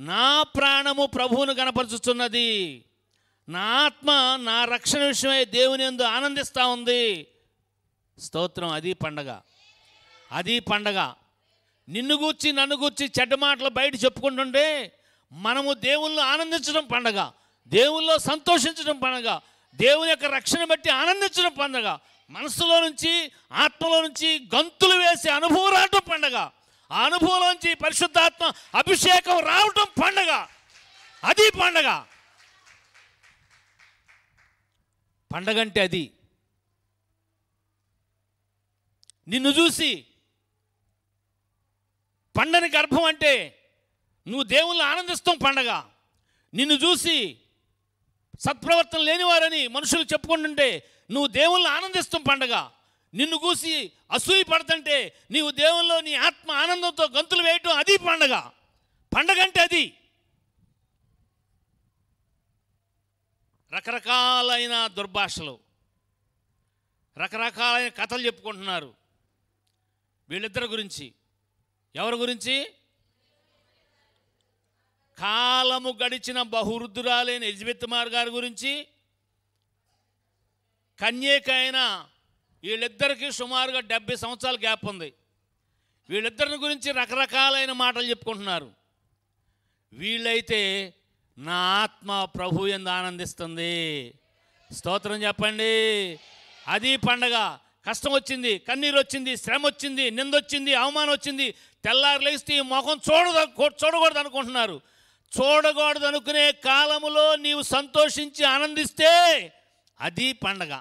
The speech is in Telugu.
నా ప్రాణము ప్రభువును గణపరుచుచున్నది, నా ఆత్మ నా రక్షణ విషయమై దేవుని యందు ఆనందిస్తూ ఉంది. స్తోత్రం. అది పండగ, అది పండగ. నిన్ను గూర్చి నన్ను గూర్చి చెడ్డ మాటలు బయట చెప్పుకుంటుంటే మనము దేవుళ్ళు ఆనందించడం పండగ, దేవుల్లో సంతోషించడం పండగ, దేవుని యొక్క రక్షణ బట్టి ఆనందించడం పండగ, మనసులో నుంచి ఆత్మలో నుంచి గంతులు వేసి అనుభవం రావటం పండగ, ఆ అనుభవంలోంచి పరిశుద్ధాత్మ అభిషేకం రావటం పండగ. అది పండగ. పండగ అంటే అది. నిన్ను చూసి పండని గర్భం అంటే నువ్వు దేవుళ్ళు ఆనందిస్తాం పండగ. నిన్ను చూసి సత్ప్రవర్తన లేనివారని మనుషులు చెప్పుకుంటుంటే నువ్వు దేవుళ్ళు ఆనందిస్తాం పండగ. నిన్ను చూసి అసూయ పడుతుంటే నీవు దేవుల్లో నీ ఆత్మ ఆనందంతో గంతులు వేయటం అది పండగ. పండగ అంటే అది. రకరకాలైన దుర్భాషలు, రకరకాలైన కథలు చెప్పుకుంటున్నారు వీళ్ళిద్దరి గురించి. ఎవరి గురించి? కాలము గడిచిన బహువృద్ధురాలైన ఎలిజబెత్ గారి గురించి, కన్యకైన వీళ్ళిద్దరికీ సుమారుగా 70 సంవత్సరాల గ్యాప్ ఉంది. వీళ్ళిద్దరిని గురించి రకరకాలైన మాటలు చెప్పుకుంటున్నారు. వీళ్ళైతే నా ఆత్మ ప్రభు యందు ఆనందిస్తుంది. స్తోత్రం చెప్పండి. అది పండగ. కష్టం వచ్చింది, కన్నీరు వచ్చింది, శ్రమ వచ్చింది, నిందొచ్చింది, అవమానం వచ్చింది, తెల్లారు లేస్తే ఈ ముఖం చూడకూడదు అనుకుంటున్నారు. చూడకూడదు అనుకునే కాలములో నీవు సంతోషించి ఆనందిస్తే అది పండగ.